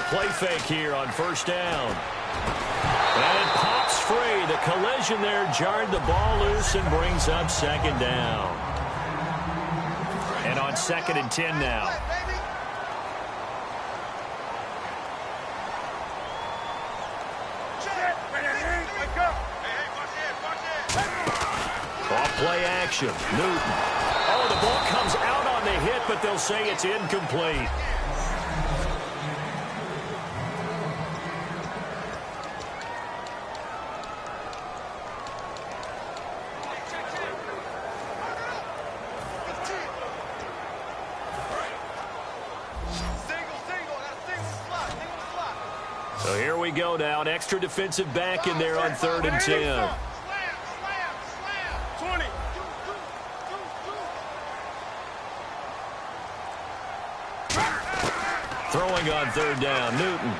play fake here on first down. And it pops free. The collision there jarred the ball loose and brings up second down. And on 2nd and 10 now. Off play action. Newton. Oh, the ball comes out on the hit, but they'll say it's incomplete. So here we go now. An extra defensive back in there on 3rd and 10. Throwing on 3rd down, Newton.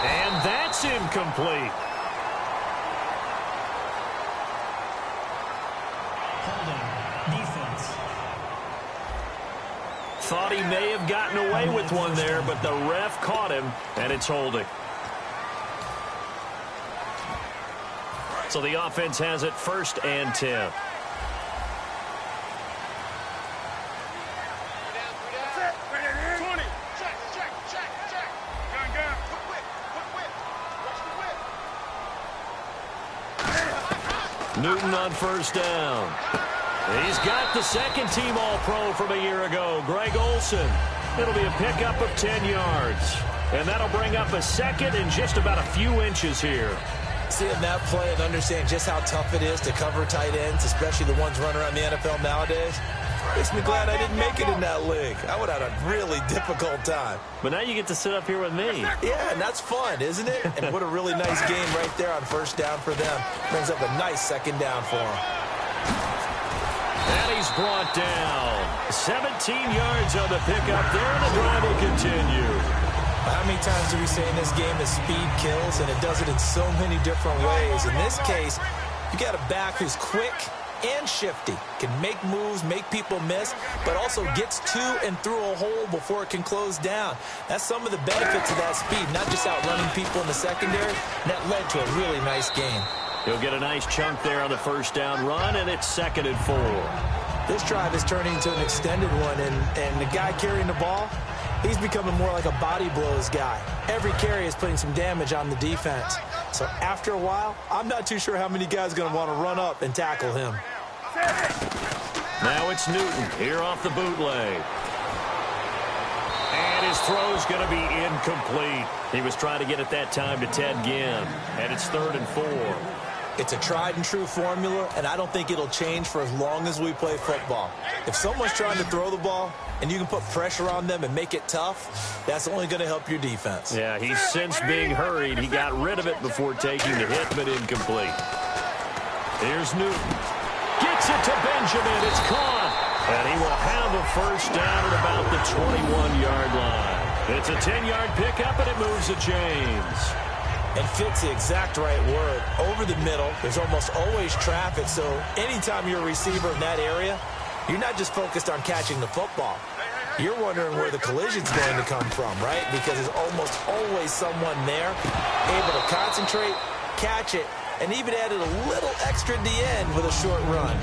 And that's incomplete. Thought he may have gotten away with one there, but the ref caught him, and it's holding. So the offense has it 1st and 10. Newton on 1st down. He's got the second-team All-Pro from a year ago, Greg Olsen. It'll be a pickup of 10 yards. And that'll bring up a 2nd and just about a few inches here. Seeing that play and understand just how tough it is to cover tight ends, especially the ones running around the NFL nowadays, makes me glad I didn't make it in that league. I would have had a really difficult time. But now you get to sit up here with me. Yeah, and that's fun, isn't it? And what a really nice game right there on 1st down for them. Brings up a nice 2nd down for them. And he's brought down. 17 yards on the pickup there, and the drive will continue. How many times do we say in this game that speed kills, and it does it in so many different ways? In this case, you got a back who's quick and shifty, can make moves, make people miss, but also gets to and through a hole before it can close down. That's some of the benefits of that speed, not just outrunning people in the secondary. That led to a really nice game. He'll get a nice chunk there on the 1st down run, and it's 2nd and 4. This drive is turning into an extended one, and the guy carrying the ball, he's becoming more like a body blows guy. Every carry is putting some damage on the defense. So after a while, I'm not too sure how many guys are going to want to run up and tackle him. Now it's Newton here off the bootleg. And his throw's going to be incomplete. He was trying to get it that time to Ted Ginn. And it's 3rd and 4. It's a tried-and-true formula, and I don't think it'll change for as long as we play football. If someone's trying to throw the ball and you can put pressure on them and make it tough, that's only going to help your defense. Yeah, he's since being hurried. He got rid of it before taking the hit, but incomplete. Here's Newton. Gets it to Benjamin. It's caught. And he will have a 1st down at about the 21-yard line. It's a 10-yard pickup, and it moves the chains. And fits the exact right word. Over the middle, there's almost always traffic, so anytime you're a receiver in that area, you're not just focused on catching the football. You're wondering where the collision's going to come from, right? Because there's almost always someone there able to concentrate, catch it, and even added a little extra at the end with a short run.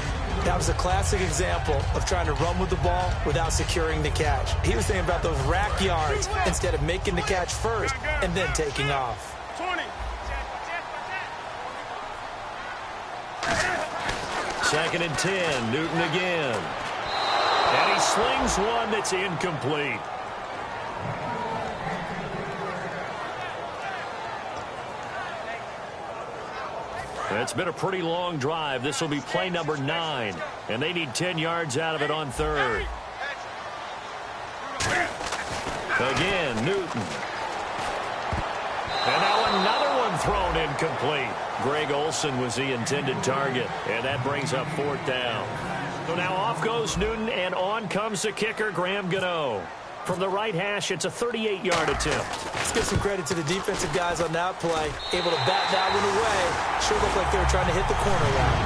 That was a classic example of trying to run with the ball without securing the catch. He was thinking about those rack yards instead of making the catch first and then taking off. 2nd and 10, Newton again. And he slings one that's incomplete. It's been a pretty long drive. This will be play number 9, and they need 10 yards out of it on 3rd. Again, Newton. And now another one thrown incomplete. Greg Olsen was the intended target, and that brings up 4th down. So now off goes Newton, and on comes the kicker, Graham Gano. From the right hash, it's a 38-yard attempt. Let's give some credit to the defensive guys on that play. Able to bat that one away. Sure looked like they were trying to hit the corner route.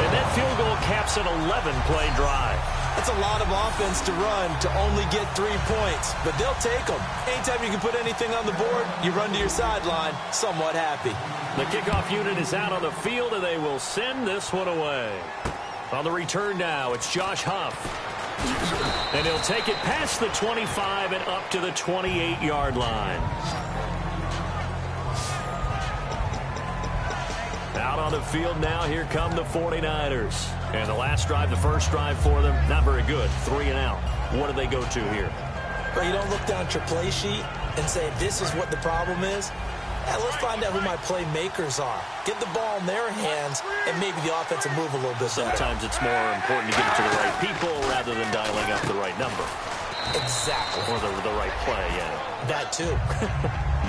And that field goal caps an 11-play drive. That's That's a lot of offense to run to only get 3 points, but they'll take them. Anytime you can put anything on the board, you run to your sideline somewhat happy. The kickoff unit is out on the field, and they will send this one away. On the return now, it's Josh Huff. And he'll take it past the 25 and up to the 28-yard line. Out on the field now, here come the 49ers. And the last drive, the first drive for them, not very good. 3 and out. What do they go to here? Well, you don't look down at your play sheet and say, this is what the problem is. Let's find out who my playmakers are. Get the ball in their hands, and maybe the offense will move a little bit better. Sometimes it's more important to get it to the right people rather than dialing up the right number. Exactly. Or the right play, yeah. That too.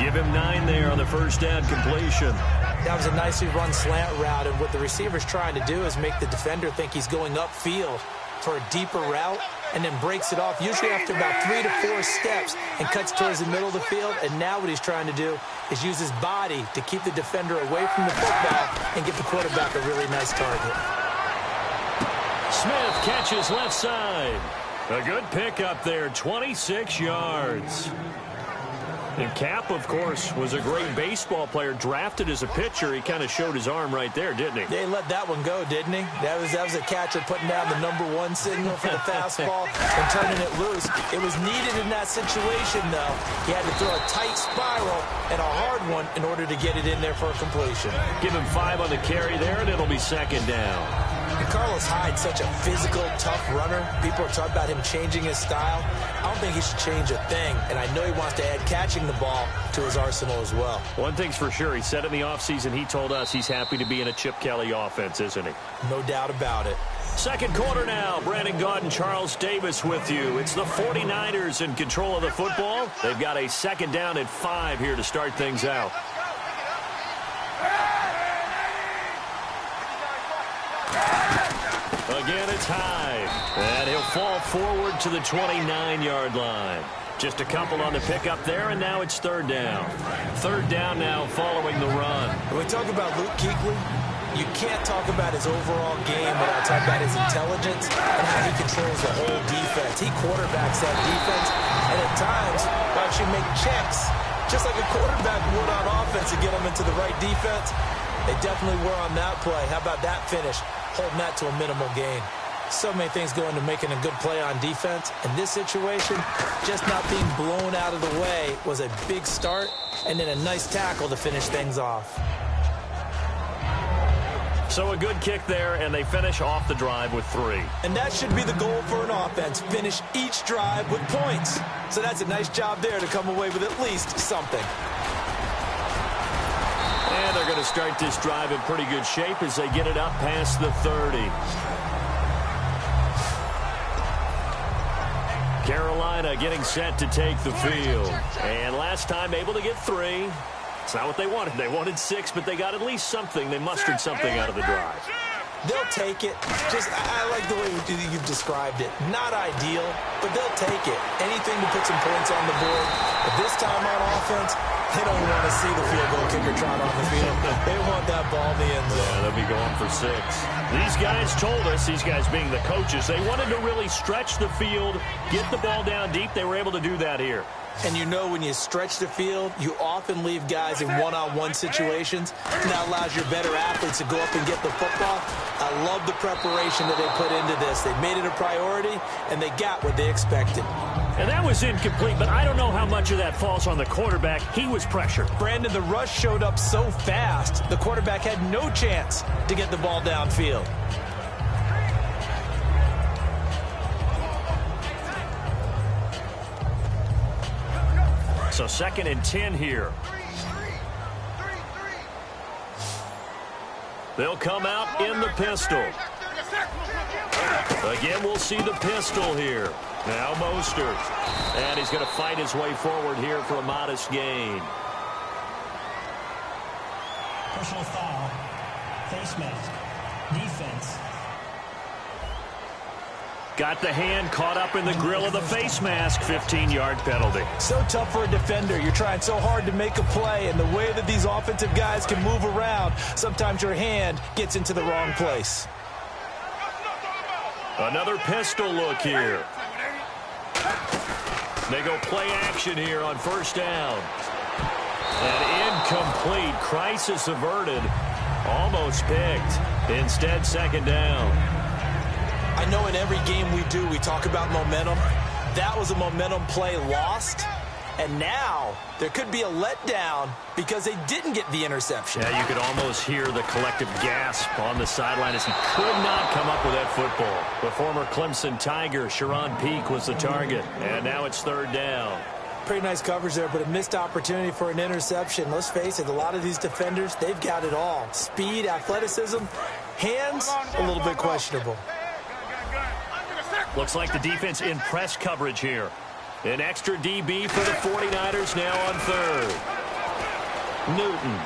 Give him 9 there on the first down completion. That was a nicely run slant route, and what the receiver's trying to do is make the defender think he's going upfield for a deeper route, and then breaks it off, usually after about 3 to 4 steps, and cuts towards the middle of the field. And now what he's trying to do is use his body to keep the defender away from the football and get the quarterback a really nice target. Smith catches left side. A good pickup there, 26 yards. And Cap, of course, was a great baseball player, drafted as a pitcher. He kind of showed his arm right there, didn't he? They let that one go, didn't he? That was a catcher putting down the #1 signal for the fastball and turning it loose. It was needed in that situation, though. He had to throw a tight spiral and a hard one in order to get it in there for a completion. Give him 5 on the carry there, and it'll be second down. Carlos Hyde's such a physical, tough runner. People are talking about him changing his style. I don't think he should change a thing, and I know he wants to add catching the ball to his arsenal as well. One thing's for sure, he said in the offseason, he told us he's happy to be in a Chip Kelly offense, isn't he? No doubt about it. Second quarter now. Brandon Gaudin and Charles Davis with you. It's the 49ers in control of the football. They've got a second down and 5 here to start things out. Again, it's Hyde. And he'll fall forward to the 29-yard line. Just a couple on the pickup there, and now it's third down. Third down now following the run. When we talk about Luke Kuechly, you can't talk about his overall game without talking about his intelligence and how he controls the whole defense. He quarterbacks that defense, and at times will actually make checks, just like a quarterback would on offense to get them into the right defense. They definitely were on that play. How about that finish? Holding that to a minimal gain. So many things go into making a good play on defense. In this situation, just not being blown out of the way was a big start, and then a nice tackle to finish things off. So a good kick there, and they finish off the drive with 3. And that should be the goal for an offense. Finish each drive with points. So that's a nice job there to come away with at least something. And they're going to start this drive in pretty good shape as they get it up past the 30. Carolina getting set to take the field. And last time able to get 3. It's not what they wanted. They wanted 6, but they got at least something. They mustered something out of the drive. They'll take it. I like the way you've described it. Not ideal, but they'll take it. Anything to put some points on the board. But this time on offense, they don't want to see the field goal kicker trot on the field. They want that ball in the end zone. Yeah, they'll be going for 6. These guys told us, these guys being the coaches, they wanted to really stretch the field, get the ball down deep. They were able to do that here. And you know when you stretch the field, you often leave guys in one-on-one situations, and that allows your better athletes to go up and get the football. I love the preparation that they put into this. They made it a priority, and they got what they expected. And that was incomplete, but I don't know how much of that falls on the quarterback. He was pressured. Brandon, the rush showed up so fast, the quarterback had no chance to get the ball downfield. So second and 10 here. They'll come out in the pistol. Again, we'll see the pistol here. Now Mostert. And he's going to fight his way forward here for a modest gain. Personal foul. Face mask. Defense. Got the hand caught up in the grill of the face mask. 15-yard penalty. So tough for a defender. You're trying so hard to make a play, and the way that these offensive guys can move around, sometimes your hand gets into the wrong place. Another pistol look here. They go play action here on first down. And incomplete. Crisis averted. Almost picked. Instead, second down. I know in every game we do, we talk about momentum. That was a momentum play lost. And now there could be a letdown because they didn't get the interception. Yeah, you could almost hear the collective gasp on the sideline as he could not come up with that football. The former Clemson Tiger, Sharon Peak, was the target. And now it's third down. Pretty nice coverage there, but a missed opportunity for an interception. Let's face it, a lot of these defenders, they've got it all. Speed, athleticism, hands, a little bit questionable. Looks like the defense in press coverage here. An extra DB for the 49ers now on third. Newton.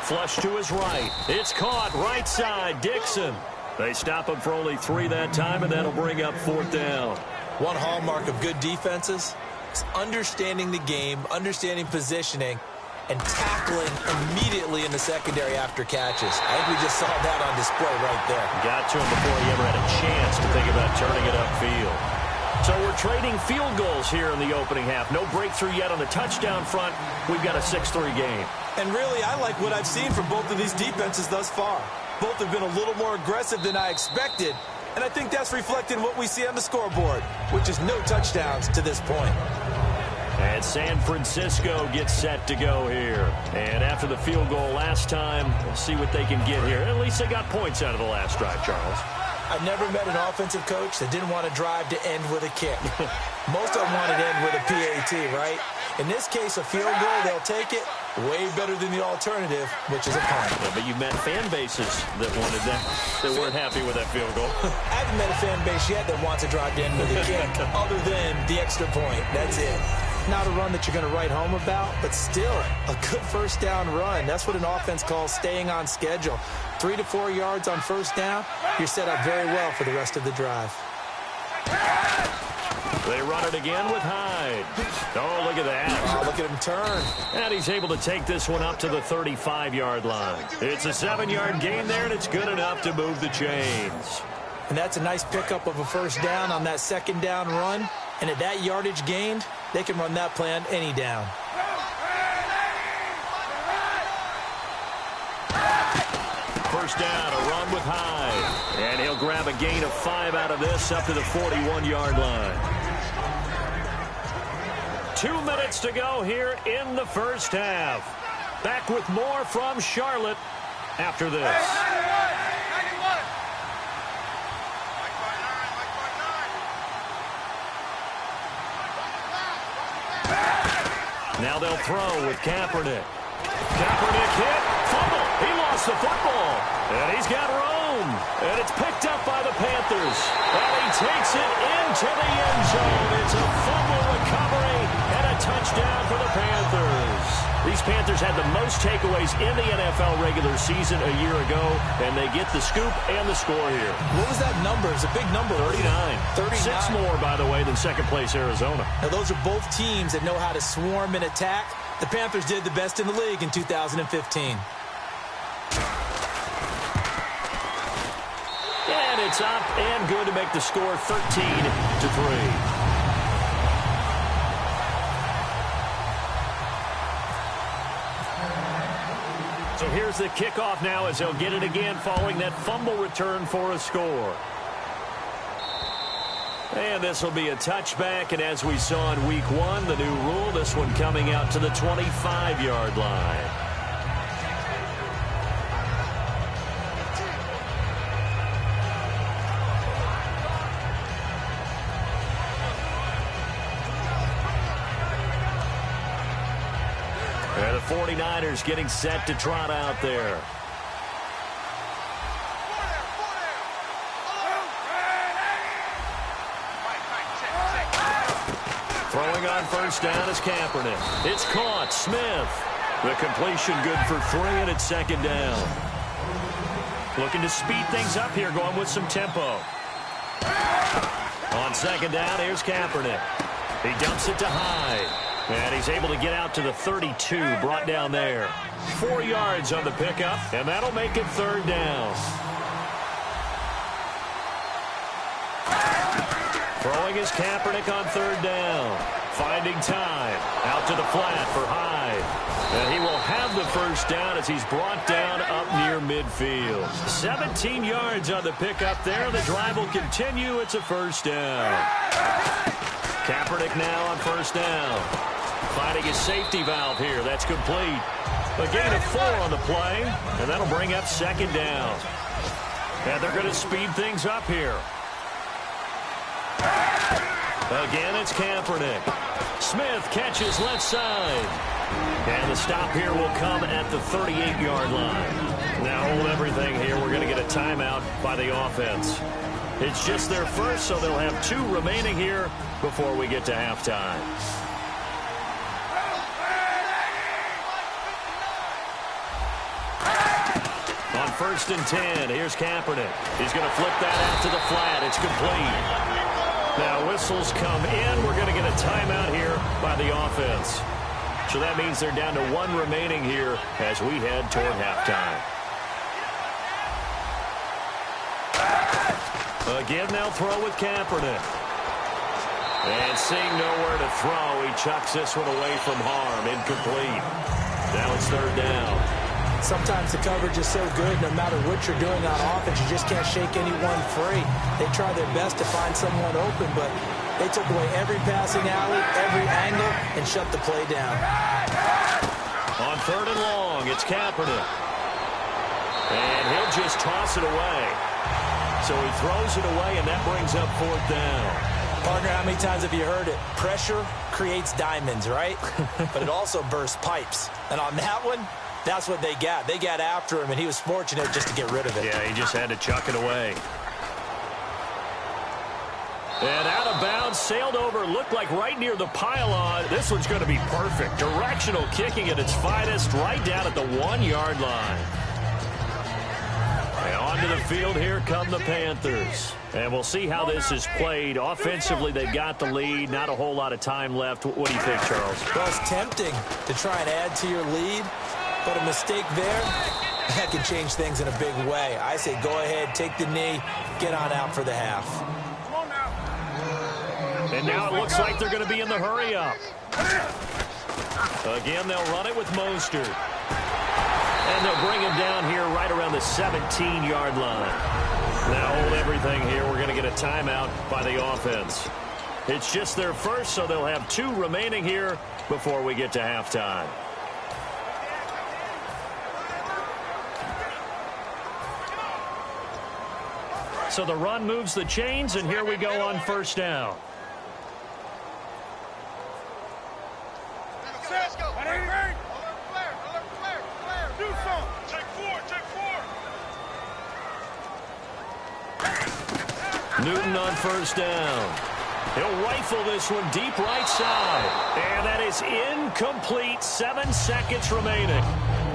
Flush to his right. It's caught right side. Dixon. They stop him for only 3 that time, and that'll bring up fourth down. One hallmark of good defenses is understanding the game, understanding positioning, and tackling immediately in the secondary after catches. I think we just saw that on display right there. Got to him before he ever had a chance to think about turning it upfield. So we're trading field goals here in the opening half. No breakthrough yet on the touchdown front. We've got a 6-3 game. And really, I like what I've seen from both of these defenses thus far. Both have been a little more aggressive than I expected. And I think that's reflected in what we see on the scoreboard, which is no touchdowns to this point. And San Francisco gets set to go here. And after the field goal last time, we'll see what they can get here. At least they got points out of the last drive, Charles. I've never met an offensive coach that didn't want to drive to end with a kick. Most of them wanted to end with a PAT, right? In this case, a field goal, they'll take it. Way better than the alternative, which is a punt. Yeah, but you met fan bases that wanted that, that weren't happy with that field goal. I haven't met a fan base yet that wants to drive to end with a kick, other than the extra point. That's it. Not a run that you're going to write home about, but still a good first down run. That's what an offense calls staying on schedule. 3 to 4 yards on first down, you're set up very well for the rest of the drive. They run it again with Hyde. Oh, look at that. Oh, look at him turn. And he's able to take this one up to the 35-yard line. It's a 7-yard gain there, and it's good enough to move the chains. And that's a nice pickup of a first down on that second down run. And at that yardage gained, they can run that play on any down. First down, a run with Hyde. And he'll grab a gain of 5 out of this up to the 41-yard line. 2 minutes to go here in the first half. Back with more from Charlotte after this. Now they'll throw with Kaepernick. Kaepernick hit. Fumble. He lost the football. And he's got room. And it's picked up by the Panthers. And he takes it into the end zone. It's a fumble recovery and a touchdown for the Panthers. These Panthers had the most takeaways in the NFL regular season a year ago, and they get the scoop and the score here. What was that number? It's a big number. 39. 6 more, by the way, than second-place Arizona. Now, those are both teams that know how to swarm and attack. The Panthers did the best in the league in 2015. And it's up and good to make the score 13-3. So here's the kickoff now as they'll get it again following that fumble return for a score. And this will be a touchback, and as we saw in week 1, the new rule, this one coming out to the 25-yard line. And the 49ers getting set to trot out there. Throwing on first down is Kaepernick. It's caught. Smith. The completion good for 3, and it's second down. Looking to speed things up here, going with some tempo. On second down, here's Kaepernick. He dumps it to Hyde. And he's able to get out to the 32, brought down there. 4 yards on the pickup, and that'll make it third down. Throwing is Kaepernick on third down. Finding time. Out to the flat for Hyde. And he will have the first down as he's brought down up near midfield. 17 yards on the pickup there. The drive will continue. It's a first down. Kaepernick now on first down. Finding his safety valve here. That's complete. A gain of 4 on the play. And that'll bring up second down. And they're going to speed things up here. Again, it's Kaepernick. Smith catches left side. And the stop here will come at the 38-yard line. Now hold everything here. We're going to get a timeout by the offense. It's just their first, so they'll have 2 remaining here before we get to halftime. On 1st and 10, here's Kaepernick. He's going to flip that out to the flat. It's complete. Now whistles come in. We're going to get a timeout here by the offense. So that means they're down to 1 remaining here as we head toward halftime. Again, they'll throw with Kaepernick. And seeing nowhere to throw, he chucks this one away from harm. Incomplete. Now it's third down. Sometimes the coverage is so good, no matter what you're doing on offense, you just can't shake anyone free. They try their best to find someone open, but they took away every passing alley, every angle, and shut the play down. On 3rd and long, it's Kaepernick. And he'll just toss it away. So he throws it away, and that brings up 4th down. Partner, how many times have you heard it? Pressure creates diamonds, right? But it also bursts pipes. And on that one, that's what they got. They got after him, and he was fortunate just to get rid of it. Yeah, he just had to chuck it away. And out of bounds, sailed over, looked like right near the pylon. This one's going to be perfect. Directional kicking at its finest, right down at the 1-yard line. And onto the field, here come the Panthers. And we'll see how this is played. Offensively, they've got the lead. Not a whole lot of time left. What do you think, Charles? Well, it's tempting to try and add to your lead. But a mistake there, that can change things in a big way. I say go ahead, take the knee, get on out for the half. And now it looks like they're going to be in the hurry-up. Again, they'll run it with Mostert. And they'll bring him down here right around the 17-yard line. Now hold everything here. We're going to get a timeout by the offense. It's just their first, so they'll have 2 remaining here before we get to halftime. So the run moves the chains, and here we go on 1st down. Newton on 1st down. He'll rifle this one deep right side. And that is incomplete. 7 seconds remaining.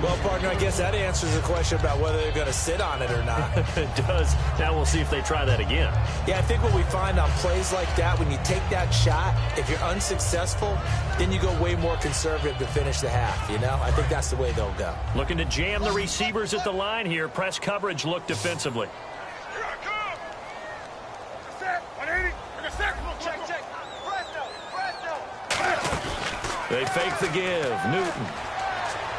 Well, partner, I guess that answers the question about whether they're going to sit on it or not. It does. Now we'll see if they try that again. Yeah, I think what we find on plays like that, when you take that shot, if you're unsuccessful, then you go way more conservative to finish the half, you know? I think that's the way they'll go. Looking to jam the receivers at the line here. Press coverage look defensively. They fake the give. Newton.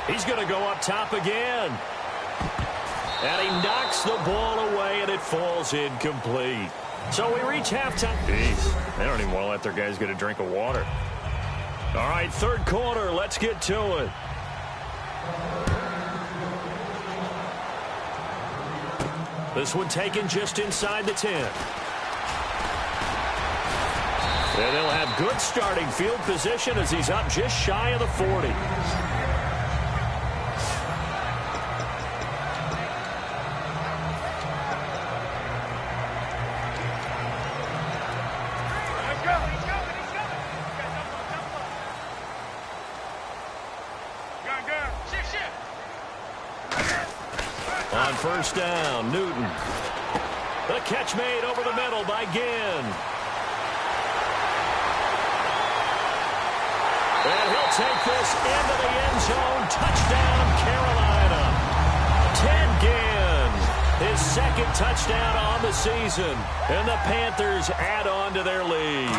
He's going to go up top again. And he knocks the ball away, and it falls incomplete. So we reach halftime. Jeez, they don't even want to let their guys get a drink of water. All right, 3rd quarter. Let's get to it. This one taken just inside the 10. And they'll have good starting field position as he's up just shy of the 40. On 1st down, Newton. The catch made over the middle by Ginn. And he'll take this into the end zone. Touchdown, Carolina. Ted Ginn. his second touchdown on the season. And the Panthers add on to their lead.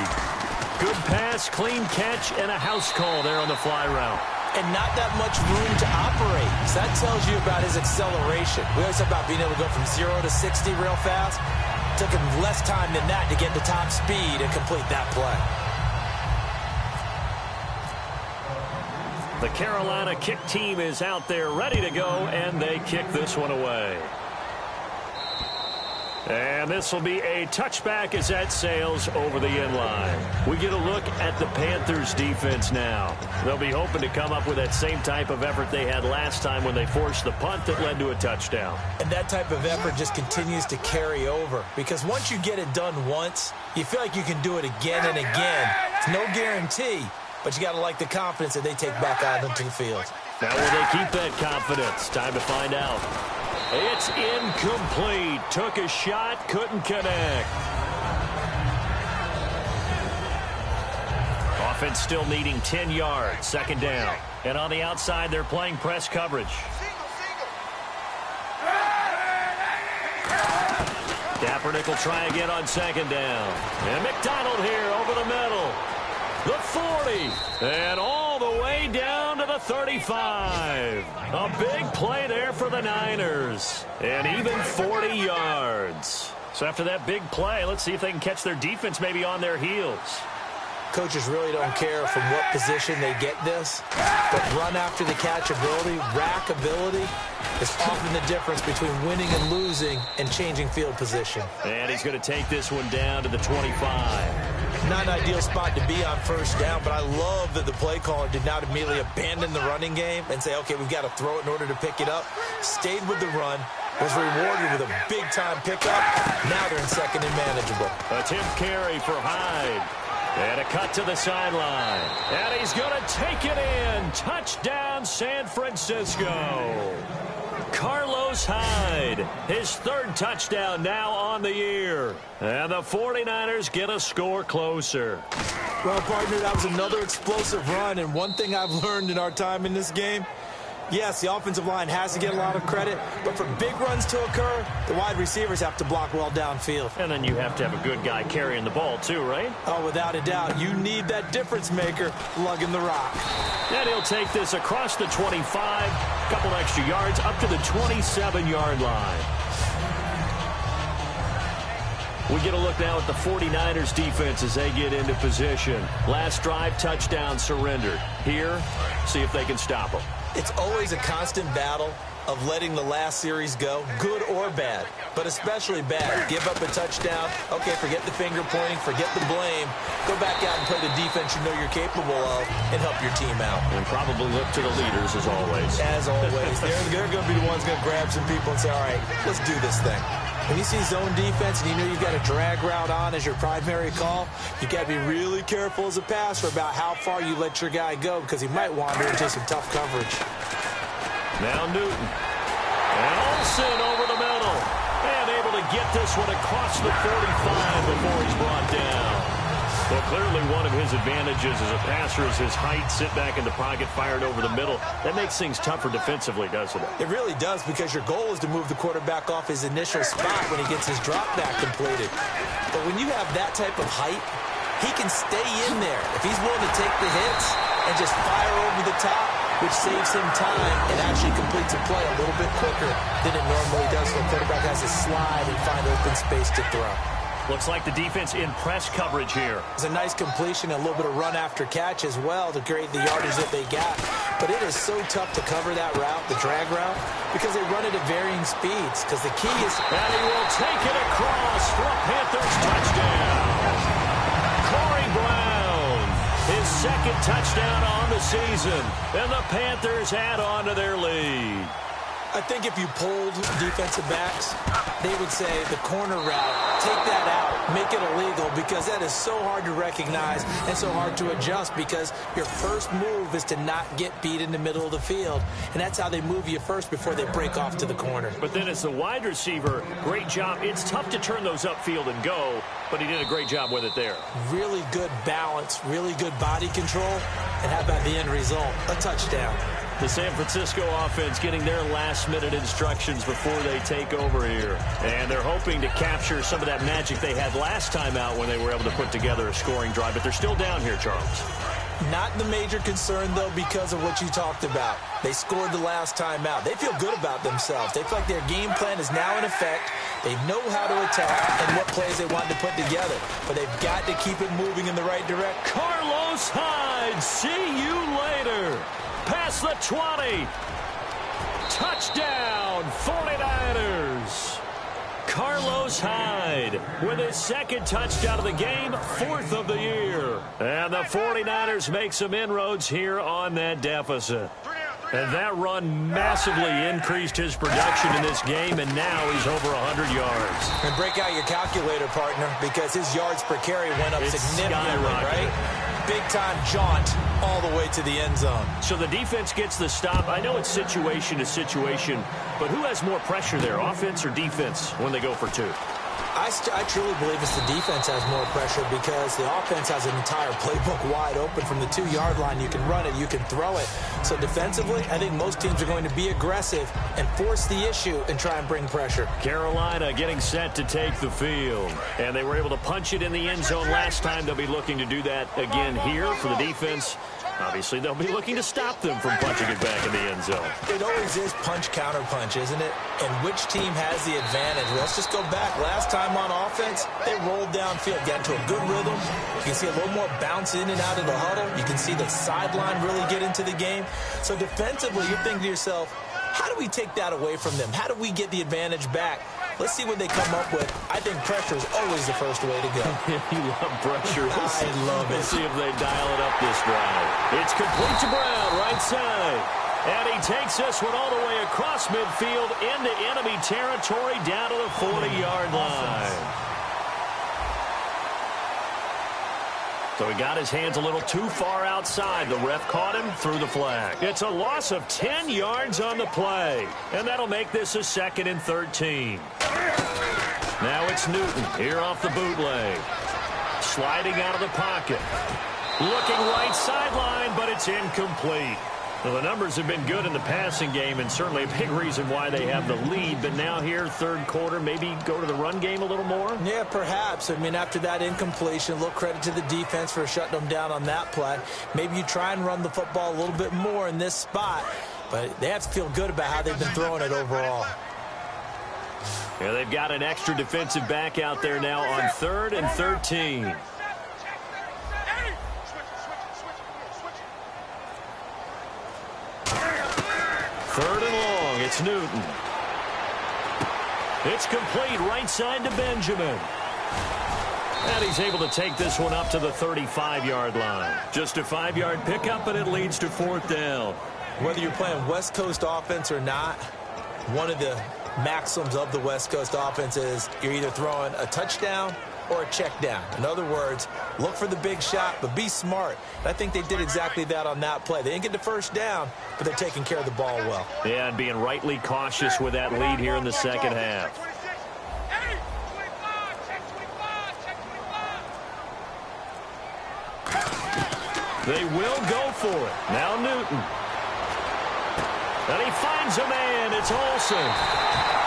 Good pass, clean catch, and a house call there on the fly route. And not that much room to operate. So that tells you about his acceleration. We always talk about being able to go from 0 to 60 real fast. It took him less time than that to get to top speed and complete that play. The Carolina kick team is out there ready to go, and they kick this one away. And this will be a touchback as that sails over the end line. We get a look at the Panthers defense now. They'll be hoping to come up with that same type of effort they had last time when they forced the punt that led to a touchdown. And that type of effort just continues to carry over, because once you get it done once, you feel like you can do it again and again. It's no guarantee, but you got to like the confidence that they take back out into the field. Now will they keep that confidence? Time to find out. It's incomplete. Took a shot, couldn't connect. Offense still needing 10 yards. Second down. And on the outside, they're playing press coverage. Kaepernick will try again on second down. And McDonald here over the middle. The 40. And all the way down to the 35. A big play there for the Niners. And even 40 yards. So after that big play, let's see if they can catch their defense maybe on their heels. Coaches really don't care from what position they get this, but run after the catch ability, rack ability, is often the difference between winning and losing and changing field position. And he's going to take this one down to the 25. Not an ideal spot to be on first down, but I love that the play caller did not immediately abandon the running game and say, okay, we've got to throw it in order to pick it up. Stayed with the run, was rewarded with a big-time pickup. Now they're in second and manageable. Attempt carry for Hyde. And a cut to the sideline. And he's going to take it in. Touchdown, San Francisco. Carlos Hyde, his third touchdown now on the year. And the 49ers get a score closer. Well, partner, that was another explosive run. And one thing I've learned in our time in this game, yes, the offensive line has to get a lot of credit, but for big runs to occur, the wide receivers have to block well downfield. And then you have to have a good guy carrying the ball too, right? Oh, without a doubt. You need that difference maker lugging the rock. And he'll take this across the 25, a couple extra yards, up to the 27-yard line. We get a look now at the 49ers defense as they get into position. Last drive, touchdown surrendered. Here, see if they can stop them. It's always a constant battle of letting the last series go, good or bad, but especially bad. Give up a touchdown. Okay, forget the finger pointing, forget the blame. Go back out and play the defense you know you're capable of and help your team out. And probably look to the leaders as always. As always. They're going to be the ones going to grab some people and say, all right, let's do this thing. When you see zone defense and you know you've got a drag route on as your primary call, you've got to be really careful as a passer about how far you let your guy go because he might wander into some tough coverage. Now Newton. And Olsen over the middle. And able to get this one across the 45 before he's brought down. Well, clearly one of his advantages as a passer is his height, sit back in the pocket, fired over the middle. That makes things tougher defensively, doesn't it? It really does, because your goal is to move the quarterback off his initial spot when he gets his drop back completed. But when you have that type of height, he can stay in there. If he's willing to take the hits and just fire over the top, which saves him time and actually completes a play a little bit quicker than it normally does when the quarterback has to slide and find open space to throw. Looks like the defense in press coverage here. It's a nice completion, a little bit of run after catch as well to create the yardage that they got. But it is so tough to cover that route, the drag route, because they run it at varying speeds. Because the key is... And he will take it across for a Panthers touchdown. Corey Brown, his second touchdown on the season. And the Panthers add on to their lead. I think if you polled defensive backs, they would say the corner route, take that out, make it illegal, because that is so hard to recognize and so hard to adjust, because your first move is to not get beat in the middle of the field. And that's how they move you first before they break off to the corner. But then as the wide receiver, great job. It's tough to turn those upfield and go, but he did a great job with it there. Really good balance, really good body control. And how about the end result? A touchdown. The San Francisco offense getting their last-minute instructions before they take over here. And they're hoping to capture some of that magic they had last time out when they were able to put together a scoring drive. But they're still down here, Charles. Not the major concern, though, because of what you talked about. They scored the last time out. They feel good about themselves. They feel like their game plan is now in effect. They know how to attack and what plays they want to put together. But they've got to keep it moving in the right direction. Carlos Hyde, see you later. Past the 20. Touchdown, 49ers. Carlos Hyde with his second touchdown of the game, 4th of the year. And the 49ers make some inroads here on that deficit. And that run massively increased his production in this game, and now he's over 100 yards. And break out your calculator, partner, because his yards per carry went up significantly, right? Big-time jaunt all the way to the end zone. So the defense gets the stop. I know it's situation to situation, but who has more pressure there, offense or defense, when they go for two? I truly believe it's the defense has more pressure because the offense has an entire playbook wide open from the 2-yard line. You can run it, you can throw it. So defensively, I think most teams are going to be aggressive and force the issue and try and bring pressure. Carolina getting set to take the field. And they were able to punch it in the end zone last time. They'll be looking to do that again here for the defense. Obviously, they'll be looking to stop them from punching it back in the end zone. It always is punch-counter-punch, isn't it? And which team has the advantage? Let's just go back. Last time on offense, they rolled downfield, got into a good rhythm. You can see a little more bounce in and out of the huddle. You can see the sideline really get into the game. So defensively, you're thinking to yourself, how do we take that away from them? How do we get the advantage back? Let's see what they come up with. I think pressure is always the first way to go. You love pressure. I love it. Let's see if they dial it up this drive. It's complete to Brown, right side. And he takes this one all the way across midfield into enemy territory down to the 40-yard line. So he got his hands a little too far outside. The ref caught him, threw the flag. It's a loss of 10 yards on the play. And that'll make this a 2nd and 13. Now it's Newton here off the bootleg. Sliding out of the pocket. Looking right sideline, but it's incomplete. Well, the numbers have been good in the passing game, and certainly a big reason why they have the lead. But now here, third quarter, maybe go to the run game a little more? Yeah, perhaps. I mean, after that incompletion, a little credit to the defense for shutting them down on that play. Maybe you try and run the football a little bit more in this spot. But they have to feel good about how they've been throwing it overall. Yeah, they've got an extra defensive back out there now on 3rd and 13. Third and long, it's Newton. It's complete right side to Benjamin. And he's able to take this one up to the 35-yard line. Just a 5-yard pickup, and it leads to 4th down. Whether you're playing West Coast offense or not, one of the maxims of the West Coast offense is you're either throwing a touchdown or a check down. In other words, look for the big shot, but be smart. I think they did exactly that on that play. They didn't get the first down, but they're taking care of the ball well. Yeah, and being rightly cautious with that lead here in the second half. They will go for it. Now Newton. And he finds a man. It's Olsen.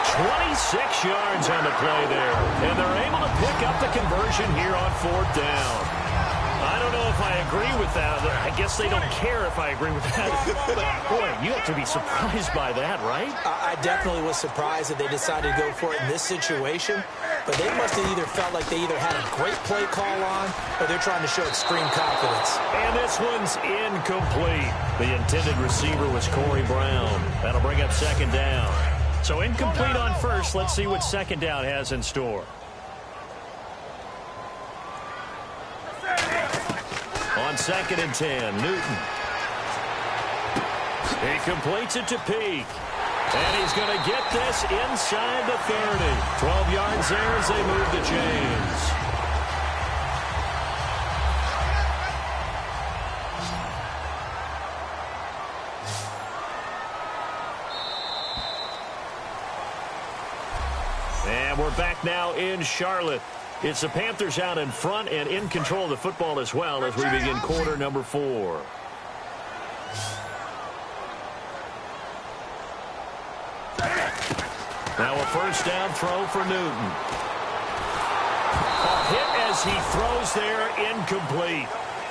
26 yards on the play there. And they're able to pick up the conversion here on 4th down. I don't know if I agree with that. I guess they don't care if I agree with that. But, boy, you have to be surprised by that, right? I definitely was surprised that they decided to go for it in this situation. But they must have either felt like they either had a great play call on or they're trying to show extreme confidence. And this one's incomplete. The intended receiver was Corey Brown. That'll bring up 2nd down. So incomplete on first. Let's see what 2nd down has in store. On 2nd and 10, Newton. He completes it to Peak. And he's going to get this inside the 30. 12 yards there as they move the chains. And we're back now in Charlotte. It's the Panthers out in front and in control of the football as well as we begin quarter number 4. Now a first down throw for Newton. A hit as he throws there, incomplete.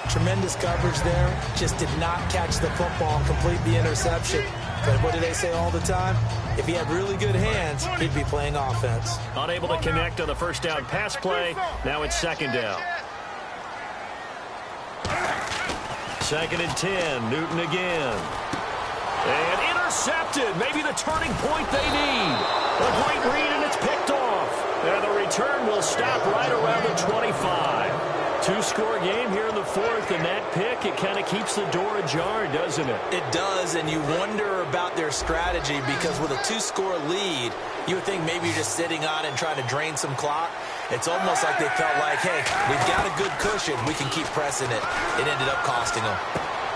Tremendous coverage there. Just did not catch the football and complete the interception. But what do they say all the time? If he had really good hands, he'd be playing offense. Unable to connect on the first down pass play. Now it's second down. 2nd and 10. Newton again. And intercepted. Maybe the turning point they need. A great read, and it's picked off. And the return will stop right around the 25. Two-score game here in the fourth, and that pick, it kind of keeps the door ajar, doesn't it? It does, and you wonder about their strategy because with a two-score lead, you would think maybe you're just sitting on and trying to drain some clock. It's almost like they felt like, hey, we've got a good cushion. We can keep pressing it. It ended up costing them.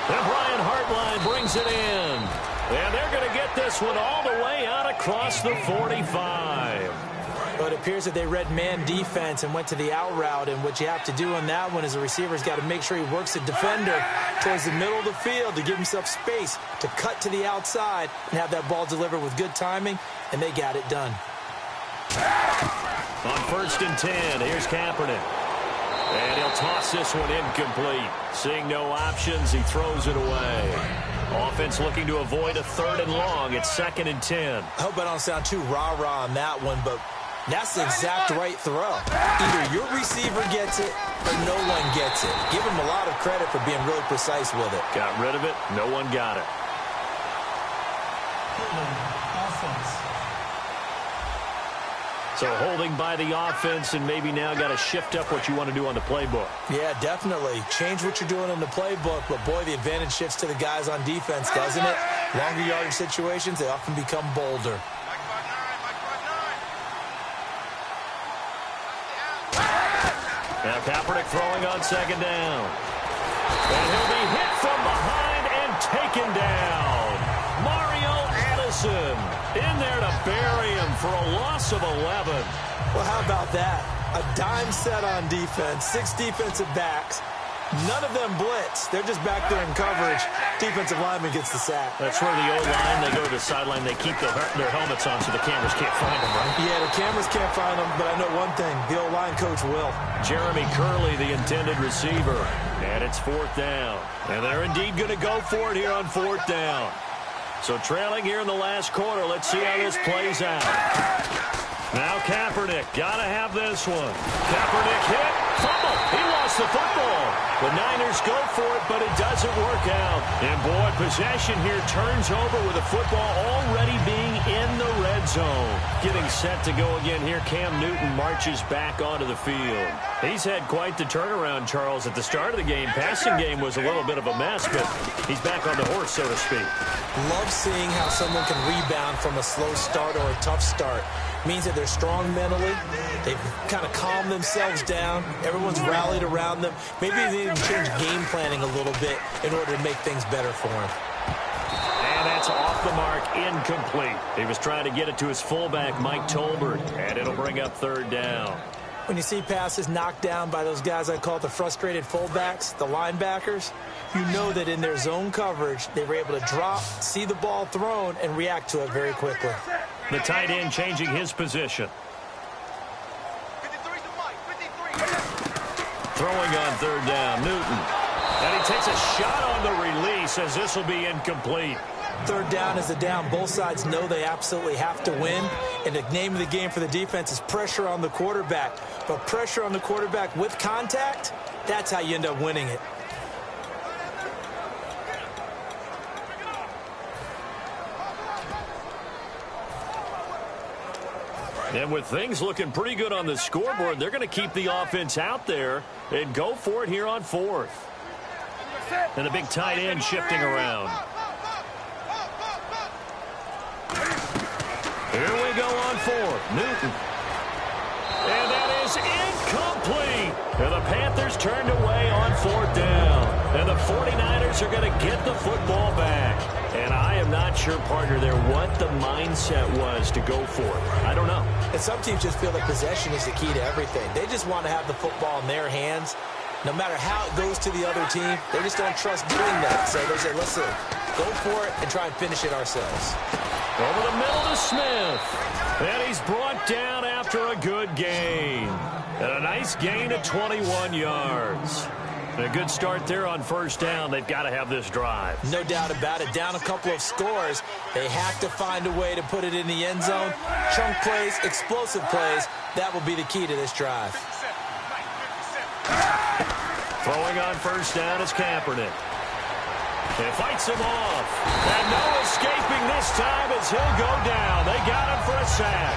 And Brian Hartline brings it in. And they're going to get this one all the way out across the 45. But it appears that they read man defense and went to the out route. And what you have to do on that one is the receiver's got to make sure he works the defender towards the middle of the field to give himself space to cut to the outside and have that ball delivered with good timing. And they got it done. On 1st and 10, here's Kaepernick. And he'll toss this one incomplete. Seeing no options, he throws it away. Offense looking to avoid a 3rd and long. It's 2nd and 10. I hope I don't sound too rah-rah on that one, but that's the exact right throw. Either your receiver gets it or no one gets it. Give him a lot of credit for being really precise with it. Got rid of it. No one got it. Offense. So holding by the offense, and maybe now got to shift up what you want to do on the playbook. Yeah, definitely. Change what you're doing in the playbook, but boy, the advantage shifts to the guys on defense, doesn't it? Longer yardage situations, they often become bolder. Now Kaepernick throwing on 2nd down. And he'll be hit from behind and taken down. Mario Addison in there to bury him for a loss of 11. Well, how about that? A dime set on defense, 6 defensive backs. None of them blitz. They're just back there in coverage. Defensive lineman gets the sack. That's where the O-line, they go to the sideline, they keep their helmets on so the cameras can't find them, right? Yeah, the cameras can't find them, but I know one thing. The O-line coach will. Jeremy Curley, the intended receiver. And it's 4th down. And they're indeed going to go for it here on 4th down. So trailing here in the last quarter. Let's see how this plays out. Now Kaepernick, got to have this one. Kaepernick hit, fumble. He lost the football. The Niners go for it, but it doesn't work out. And boy, possession here turns over with the football already being in the red zone. Getting set to go again here, Cam Newton marches back onto the field. He's had quite the turnaround, Charles. At the start of the game, passing game was a little bit of a mess, but he's back on the horse, so to speak. Love seeing how someone can rebound from a slow start or a tough start. Means that they're strong mentally. They've kind of calmed themselves down. Everyone's rallied around them. Maybe they even change game planning a little bit in order to make things better for him. And that's off the mark, incomplete. He was trying to get it to his fullback, Mike Tolbert, and it'll bring up 3rd down. When you see passes knocked down by those guys I call the frustrated fullbacks, the linebackers, you know that in their zone coverage, they were able to drop, see the ball thrown, and react to it very quickly. The tight end changing his position. Throwing on 3rd down, Newton. And he takes a shot on the release as this will be incomplete. 3rd down is a down. Both sides know they absolutely have to win. And the name of the game for the defense is pressure on the quarterback. But pressure on the quarterback with contact, that's how you end up winning it. And with things looking pretty good on the scoreboard, they're going to keep the offense out there and go for it here on 4th. And the big tight end shifting around. Here we go on 4th. Newton. And that is incomplete. And the Panthers turned away on 4th down. And the 49ers are going to get the football back. And I am not sure, partner, there what the mindset was to go for it. I don't know. And some teams just feel that possession is the key to everything. They just want to have the football in their hands. No matter how it goes to the other team, they just don't trust doing that. So they say, listen, go for it and try and finish it ourselves. Over the middle to Smith. And he's brought down after a good gain. And a nice gain of 21 yards. A good start there on first down. They've got to have this drive. No doubt about it. Down a couple of scores. They have to find a way to put it in the end zone. Chunk plays, explosive plays. That will be the key to this drive. Throwing on first down is Kaepernick. And fights him off. And no escaping this time as he'll go down. They got him for a sack.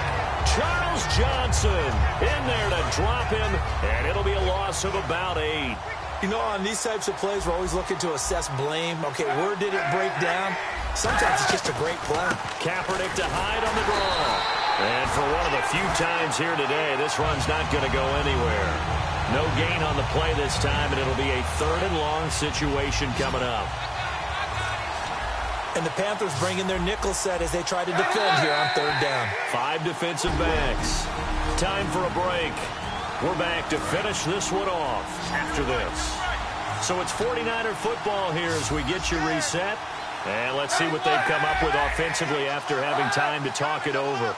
Charles Johnson in there to drop him. And it'll be a loss of about 8. You know, on these types of plays, we're always looking to assess blame. Okay, where did it break down? Sometimes it's just a great play. Kaepernick to Hyde on the draw. And for one of the few times here today, this run's not going to go anywhere. No gain on the play this time, and it'll be a 3rd and long situation coming up. And the Panthers bring in their nickel set as they try to defend here on 3rd down. 5 defensive backs. Time for a break. We're back to finish this one off after this. So it's 49er football here as we get you reset. And let's see what they've come up with offensively after having time to talk it over.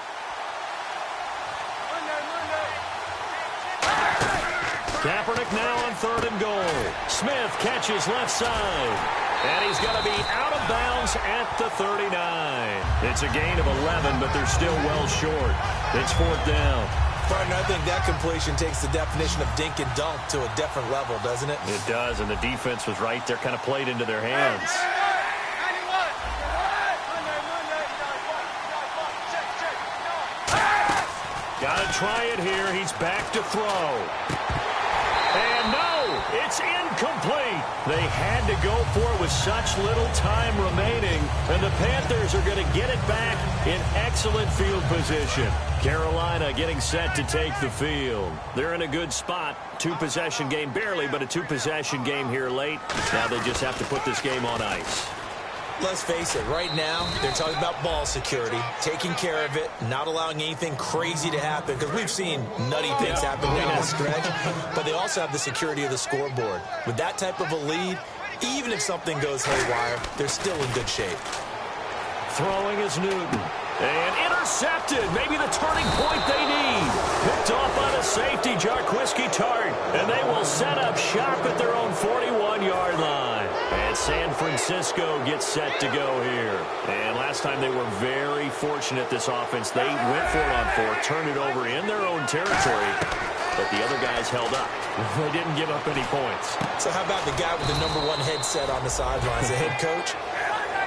Kaepernick now on 3rd and goal. Smith catches left side. And he's going to be out of bounds at the 39. It's a gain of 11, but they're still well short. It's 4th down. Partner, I think that completion takes the definition of dink and dunk to a different level, doesn't it? It does, and the defense was right there, kind of played into their hands. Got to try it here. He's back to throw. And no, it's incomplete. They had to go for it with such little time remaining, and the Panthers are going to get it back in excellent field position. Carolina getting set to take the field. They're in a good spot. 2-possession game, barely, but a 2-possession game here late. Now they just have to put this game on ice. Let's face it, right now, they're talking about ball security, taking care of it, not allowing anything crazy to happen, because we've seen nutty things happen down the stretch, but they also have the security of the scoreboard. With that type of a lead, even if something goes haywire, they're still in good shape. Throwing is Newton. And intercepted. Maybe the turning point they need. Picked off on a safety, Jarquiski Tart. And they will set up shop at their own 41-yard line. And San Francisco gets set to go here. And last time they were very fortunate, this offense. They went for it on 4, turned it over in their own territory. But the other guys held up. They didn't give up any points. So how about the guy with the #1 headset on the sidelines, the head coach?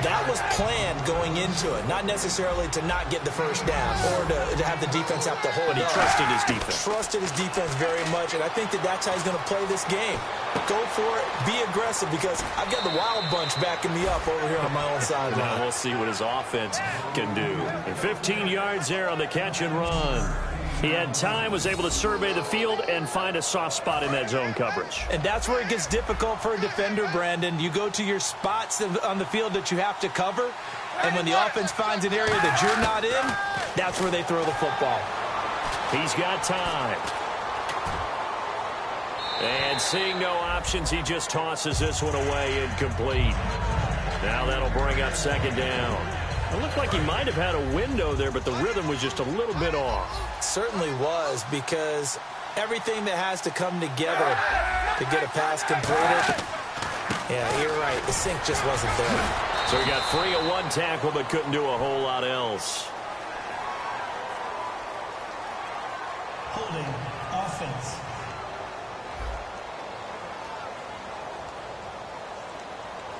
That was planned going into it, not necessarily to not get the first down or to have the defense have to hold up. But he trusted his defense. Trusted his defense very much, and I think that's how he's going to play this game. Go for it, be aggressive, because I've got the wild bunch backing me up over here on my own sideline. Now we'll see what his offense can do. And 15 yards there on the catch and run. He had time, was able to survey the field and find a soft spot in that zone coverage. And that's where it gets difficult for a defender, Brandon. You go to your spots on the field that you have to cover, and when the offense finds an area that you're not in, that's where they throw the football. He's got time. And seeing no options, he just tosses this one away, incomplete. Now that'll bring up 2nd down. It looked like he might have had a window there, but the rhythm was just a little bit off. Certainly was, because everything that has to come together to get a pass completed. Yeah, you're right. The sink just wasn't there. So he got free of 1 tackle, but couldn't do a whole lot else. Holding offense.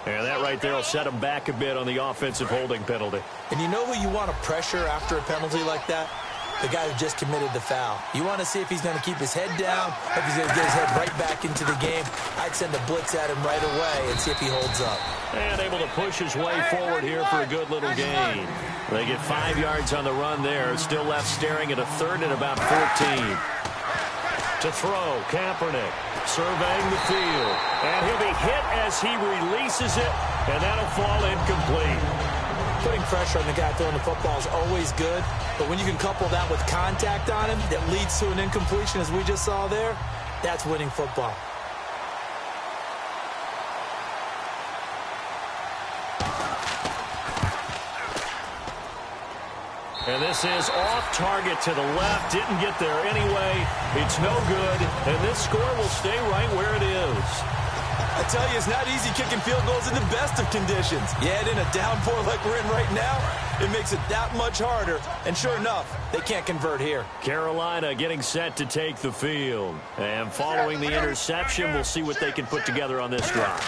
And that right there will set him back a bit on the offensive holding penalty. And you know who you want to pressure after a penalty like that? The guy who just committed the foul. You want to see if he's going to keep his head down, if he's going to get his head right back into the game. I'd send a blitz at him right away and see if he holds up. And able to push his way forward here for a good little gain. They get 5 yards on the run there. Still left staring at a 3rd and about 14. To throw, Kaepernick surveying the field. And he'll be hit as he releases it, and that'll fall incomplete. Putting pressure on the guy throwing the football is always good, but when you can couple that with contact on him that leads to an incompletion, as we just saw there, that's winning football. And this is off target to the left. Didn't get there anyway. It's no good. And this score will stay right where it is. I tell you, it's not easy kicking field goals in the best of conditions. You add in a downpour like we're in right now, it makes it that much harder. And sure enough, they can't convert here. Carolina getting set to take the field. And following the interception, we'll see what they can put together on this drive.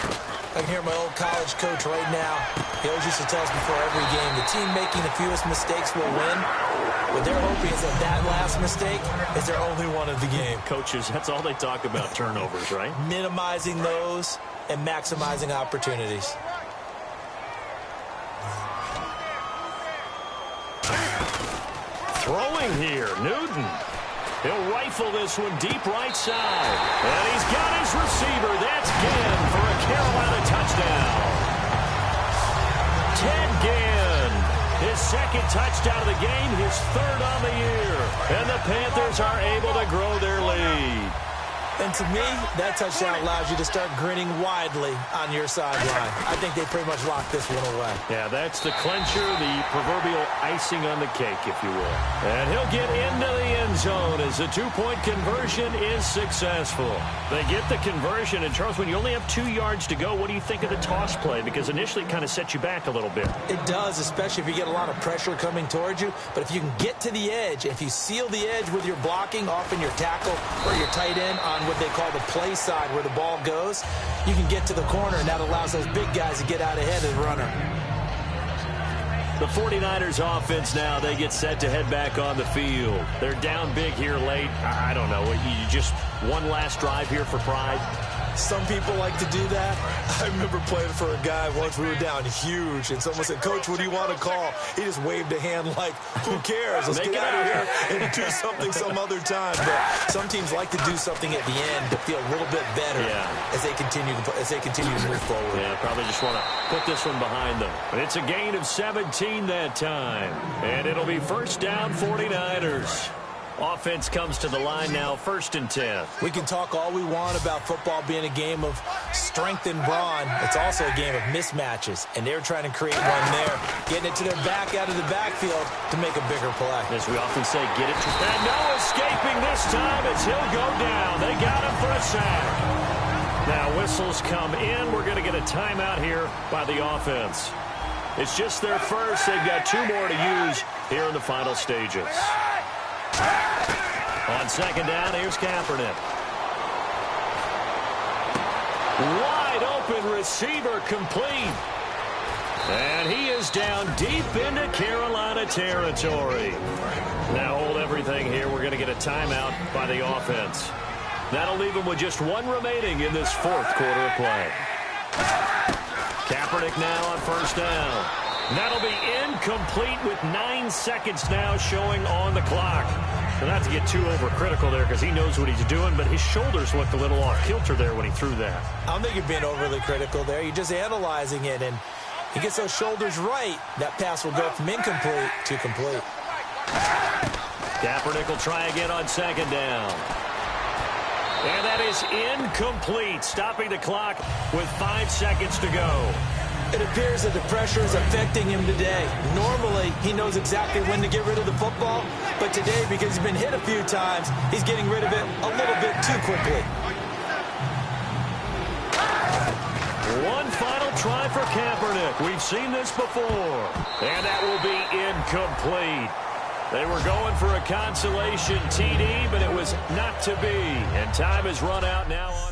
I can hear my old college coach right now. He always used to tell us before every game, the team making the fewest mistakes will win. What they're hoping is that last mistake is their only one of the game. Coaches, that's all they talk about, turnovers, right? Minimizing those and maximizing opportunities. Throwing here, Newton. He'll rifle this one deep right side. And he's got his receiver. That's Ginn for a Carolina touchdown. Ted Ginn, his second touchdown of the game, his third on the year. And the Panthers are able to grow their lead. And to me, that touchdown allows you to start grinning widely on your sideline. I think they pretty much locked this one away. Yeah, that's the clincher, the proverbial icing on the cake, if you will. And he'll get into the end zone as the two-point conversion is successful. They get the conversion, and Charles, when you only have 2 yards to go, what do you think of the toss play? Because initially it kind of sets you back a little bit. It does, especially if you get a lot of pressure coming towards you. But if you can get to the edge, if you seal the edge with your blocking, often your tackle or your tight end on what they call the play side where the ball goes, you can get to the corner, and that allows those big guys to get out ahead of the runner. The 49ers offense now, they get set to head back on the field. They're down big here late. I don't know. You just one last drive here for pride? Some people like to do that. I remember playing for a guy once. We were down huge, and someone said, "Coach, what do you want to call?" He just waved a hand like, "Who cares? Let's get out of here and do something some other time." But some teams like to do something at the end to feel a little bit better as they continue to move forward. Yeah, probably just want to put this one behind them. But it's a gain of 17 that time, and it'll be first down 49ers. Offense comes to the line now, 1st and 10. We can talk all we want about football being a game of strength and brawn. It's also a game of mismatches, and they're trying to create one there, getting it to their back out of the backfield to make a bigger play. As we often say, get it to... And no escaping this time as he'll go down. They got him for a sack. Now whistles come in. We're going to get a timeout here by the offense. It's just their first. They've got 2 more to use here in the final stages. On second down, here's Kaepernick. Wide open receiver complete. And he is down deep into Carolina territory. Now hold everything here. We're going to get a timeout by the offense. That'll leave them with just 1 remaining in this 4th quarter of play. Kaepernick now on first down. That'll be incomplete with 9 seconds now showing on the clock. So not to get too overcritical there because he knows what he's doing, but his shoulders looked a little off kilter there when he threw that. I don't think you're being overly critical there. You're just analyzing it, and he gets those shoulders right. That pass will go from incomplete to complete. Kaepernick will try again on second down. And that is incomplete, stopping the clock with 5 seconds to go. It appears that the pressure is affecting him today. Normally, he knows exactly when to get rid of the football, but today, because he's been hit a few times, he's getting rid of it a little bit too quickly. One final try for Kaepernick. We've seen this before, and that will be incomplete. They were going for a consolation TD, but it was not to be, and time has run out now.